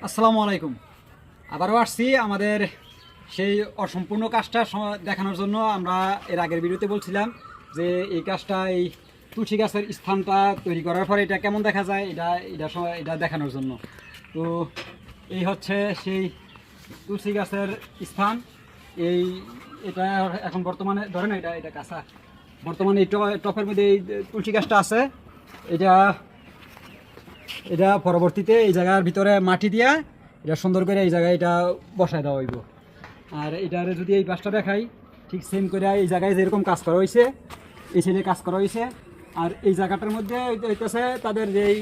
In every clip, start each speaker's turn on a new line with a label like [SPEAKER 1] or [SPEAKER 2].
[SPEAKER 1] আসসালামু আলাইকুম। আবারও আসছি আমাদের সেই অসম্পূর্ণ কাজটা দেখানোর জন্য। আমরা এর আগের ভিডিওতে বলছিলাম যে এই কাজটা, এই তুলসী গাছের স্থানটা তৈরি করার পরে এটা কেমন দেখা যায়, এটা দেখানোর জন্য। তো এই হচ্ছে সেই তুলসী গাছের স্থান। এটা এখন বর্তমানে ধরেন এটা কাঁচা, বর্তমানে এই টপের মধ্যে এই তুলসী গাছটা আছে। এটা পরবর্তীতে এই জায়গার ভিতরে মাটি দিয়া এটা সুন্দর করে এই জায়গায় এটা বসায় দেওয়া হইব। আর এটার যদি এই পাশটা দেখাই, ঠিক সেম করে এই জায়গায় যেরকম কাজ করা হয়েছে, এই সাইডে কাজ করা হয়েছে। আর এই জায়গাটার মধ্যে হইতেছে তাদের যেই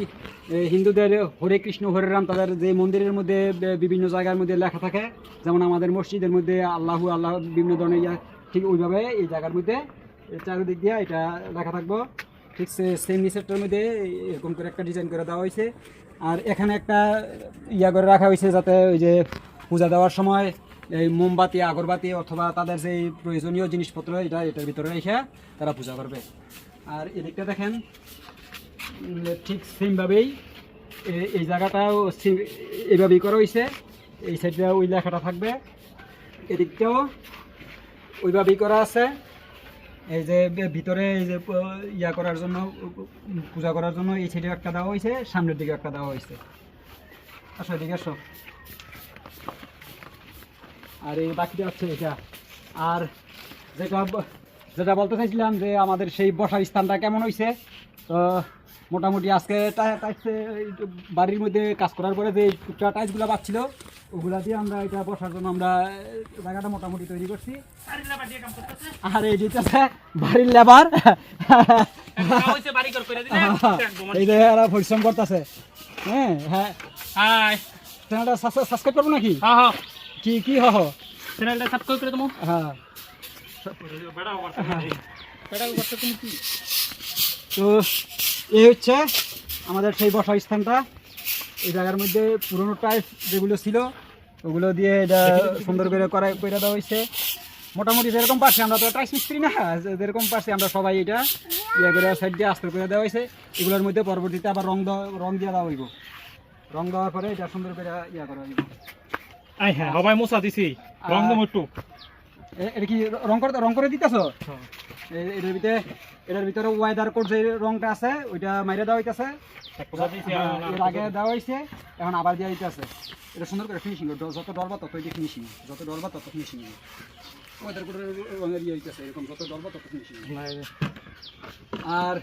[SPEAKER 1] হিন্দুদের হরে কৃষ্ণ হরে রাম, তাদের যে মন্দিরের মধ্যে বিভিন্ন জায়গার মধ্যে লেখা থাকে, যেমন আমাদের মসজিদের মধ্যে আল্লাহু আল্লাহ বিভিন্ন ধরনের ঠিক ওইভাবে এই জায়গার মধ্যে চারিদিক দিয়ে এটা লেখা থাকবো। ঠিক সেম নিচেরটার মধ্যে এরকম করে একটা ডিজাইন করে দেওয়া হয়েছে। আর এখানে একটা করে রাখা হয়েছে যাতে ওই যে পূজা দেওয়ার সময় এই মোমবাতি, আগরবাতি অথবা তাদের যে প্রয়োজনীয় জিনিসপত্র এটার ভিতরে রেখে তারা পূজা করবে। আর এদিকটা দেখেন ঠিক সেমভাবেই এই জায়গাটাও এইভাবেই করা হয়েছে। এই সাইডে ওই লেখাটা থাকবে, এদিকটাও ওইভাবেই করা আছে। এই যে ভিতরে এই যে করার জন্য, পূজা করার জন্য এই সাইডে একটা দেওয়া হয়েছে, সামনের দিকে একটা দেওয়া হয়েছে। আসো এদিকে আসো। আর এই বাকিটা হচ্ছে এটা। আর যেটা বলতে চাইছিলাম যে আমাদের সেই বসার স্থানটা কেমন হয়েছে। তো মোটামুটি আজকে বাড়ির মধ্যে কাজ করার পরে যে টুকটা টাইলসগুলো পাচ্ছিল, ওগুলা দিয়ে আমরা এটা বসার জন্য আমরা জায়গাটা মোটামুটি তৈরি করছি। আর এই দিতেছে বাড়ির লেবার, এই যে এরা পরিশ্রম করতেছে। হ্যাঁ হ্যাঁ, চ্যানেলটা সাবস্ক্রাইব করবো নাকি? কি কি চ্যানেলটা সাবস্ক্রাইব করে দেবো। হ্যাঁ, তো এই হচ্ছে আমাদের সেই বসার স্থানটা। এই জায়গার মধ্যে পুরোনো টাইলস যেগুলো ছিল ওগুলো দিয়ে এটা সুন্দর করে দেওয়া হয়েছে। মোটামুটি যেরকম পারছি, আমরা তো টাইলস মিস্ত্রি না, যেরকম পারছি আমরা সবাই এটা করে সাইড দিয়ে আস্তে করে দেওয়া হয়েছে। এগুলোর মধ্যে পরবর্তীতে আবার রং দিয়ে দেওয়া হইব। রং দেওয়ার পরে এটা সুন্দর করে করা হইব।
[SPEAKER 2] হ্যাঁ, সবাই মশা দিছি রং দেবো একটু।
[SPEAKER 1] এটা কি রং করে দিতেছ? এটার ভিতরে ওয়েদার কোড যে রংটা আছে ওইটা মাইরে দেওয়া হইতেছে। এর আগে দেওয়া হয়েছে, এখন আবার দেওয়া হইতেছে। এটা সুন্দর করে ফিনিশিং, যত ডরবা তত ফিনিশিং, যত ডরবা তত ফিনিশিং। ওয়েদার কোডের রঙের হইতেছে এরকম, যত ডরবা তত ফিনিশিং। আর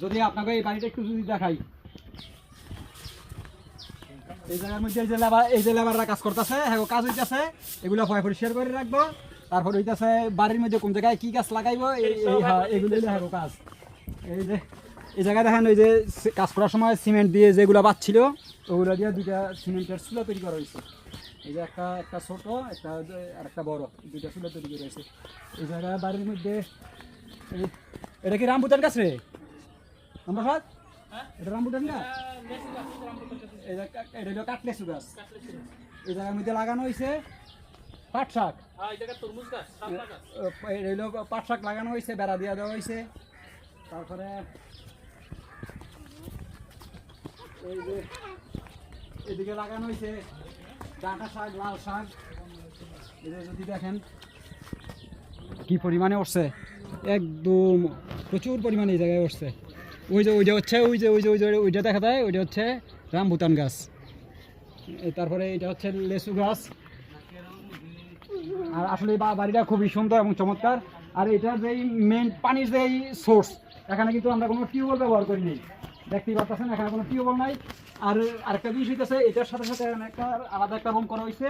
[SPEAKER 1] যদি আপনাকে এই বাড়িটা একটু যদি দেখাই, এই জায়গার মধ্যে এই যে লেবাররা কাজ করতেছে, হ্যাঁ কাজ হইতেছে, এগুলো পরিষ্কার করে রাখবো। তারপর হইতেছে বাড়ির মধ্যে কোন জায়গায় কি গাছ লাগাইবো, এগুলো দেখাবো কাজ। এই জায়গায় দেখেন ওই যে কাজ করার সময় সিমেন্ট দিয়ে যেগুলো বাচ্ছিল, ওগুলো দিয়ে দুইটা সিমেন্টের চুলা তৈরি করা হয়েছে। এই যে একটা ছোট আর একটা বড়, দুইটা চুলা তৈরি করা হয়েছে এই জায়গায় বাড়ির মধ্যে। এটা কি রামবুটান গাছ রে? আমরা এটা রামবুটান না, এটা হলো কাটলেসু গাছ। এই জায়গার মধ্যে লাগানো হয়েছে পাট শাক, পাট শাক লাগানো হয়েছে, বেড়া দিয়ে দেওয়া হয়েছে। তারপরে এই যে এদিকে লাগানো হয়েছে ডাঁটা শাক, লাল শাক। এটা যদি দেখেন কি পরিমাণে উঠছে, একদম প্রচুর পরিমাণে এই জায়গায় উঠছে। ওইটা হচ্ছে ওইটা দেখা যায়, ওইটা হচ্ছে রামবুটান গাছ। তারপরে এটা হচ্ছে লেসু গাছ। আর আসলে বাড়িটা খুবই সুন্দর এবং চমৎকার। আর এটার যেই মেন পানির যেই সোর্স, এখানে কিন্তু আমরা কোনো টিউবওয়েল ব্যবহার করি নি, দেখতেই পাচ্ছেন এখানে কোনো টিউবওয়েল নাই। আর আরেকটা জিনিস হইতেছে, এটার সাথে সাথে একটা আলাদা একটা রুম করা হয়েছে।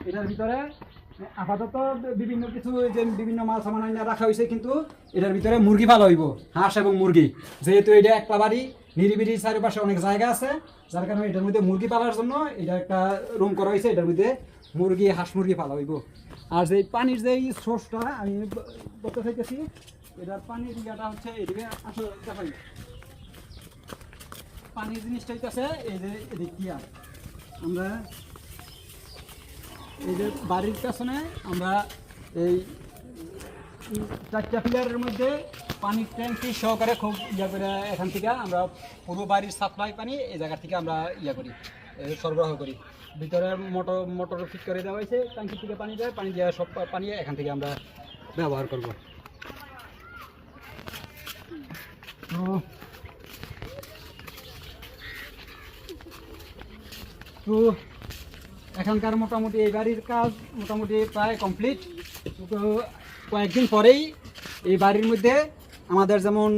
[SPEAKER 1] এটার ভিতরে আপাতত বিভিন্ন কিছু যে বিভিন্ন মাল সামান রাখা হয়েছে, কিন্তু এটার ভিতরে মুরগি পালা হইব, হাঁস এবং মুরগি। যেহেতু এটা একটা বাড়ি, নিরিবিলি চারিপাশে অনেক জায়গা আছে, যার কারণে এটার মধ্যে মুরগি পালার জন্য এটা একটা রুম করা হয়েছে। এটার মধ্যে হাঁস মুরগি পালা হইব। আর যে পানির যে সোর্সটা আমি বলতে চাইতেছি, এটার পানির ইয়াটা হচ্ছে এদিকে আসলে দেখাই। পানির জিনিসটা হইতেছে এই যে এদিক দিয়া আমরা এই যে বাড়ির পেছনে আমরা এই 4টা পিলারের মধ্যে পানির ট্যাঙ্কি সহকারে খুব করে এখান থেকে আমরা পুরো বাড়ির সাপ্লাই পানি এই জায়গা থেকে আমরা করি, সরবরাহ করি। ভিতরে মোটর ফিট করে দেওয়া হয়েছে, ট্যাঙ্কি থেকে পানি দেয়, পানি দেওয়া সব পানি এখান থেকে আমরা ব্যবহার করব। তো তো এখানকার মোটামুটি এই বাড়ির কাজ মোটামুটি প্রায় কমপ্লিট। তো কয়েকদিন পরেই এই বাড়ির মধ্যে আমাদের যেমন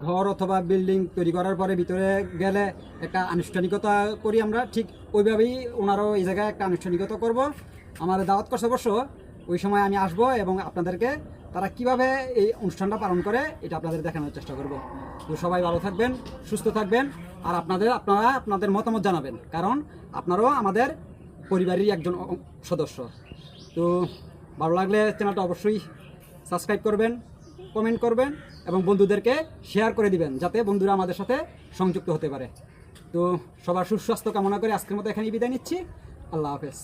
[SPEAKER 1] ঘর অথবা বিল্ডিং তৈরি করার পরে ভিতরে গেলে একটা আনুষ্ঠানিকতা করি আমরা, ঠিক ওইভাবেই ওনারাও এই জায়গায় একটা আনুষ্ঠানিকতা করব। আমাদের দাওয়াত করছে অবশ্য, ওই সময় আমি আসব এবং আপনাদেরকে তারা কিভাবে এই অনুষ্ঠানটা পালন করে এটা আপনাদের দেখানোর চেষ্টা করব। তো সবাই ভালো থাকবেন, সুস্থ থাকবেন, আর আপনারা আপনাদের মতামত জানাবেন, কারণ আপনারাও আমাদের পরিবারেরই একজন সদস্য। তো ভালো লাগলে চ্যানেলটা অবশ্যই সাবস্ক্রাইব করবেন, কমেন্ট করবেন এবং বন্ধুদেরকে শেয়ার করে দিবেন, যাতে বন্ধুরা আমাদের সাথে সংযুক্ত হতে পারে। তো সবার সুস্বাস্থ্য কামনা করে আজকের মতো এখানেই বিদায় নিচ্ছি। আল্লাহ হাফেজ।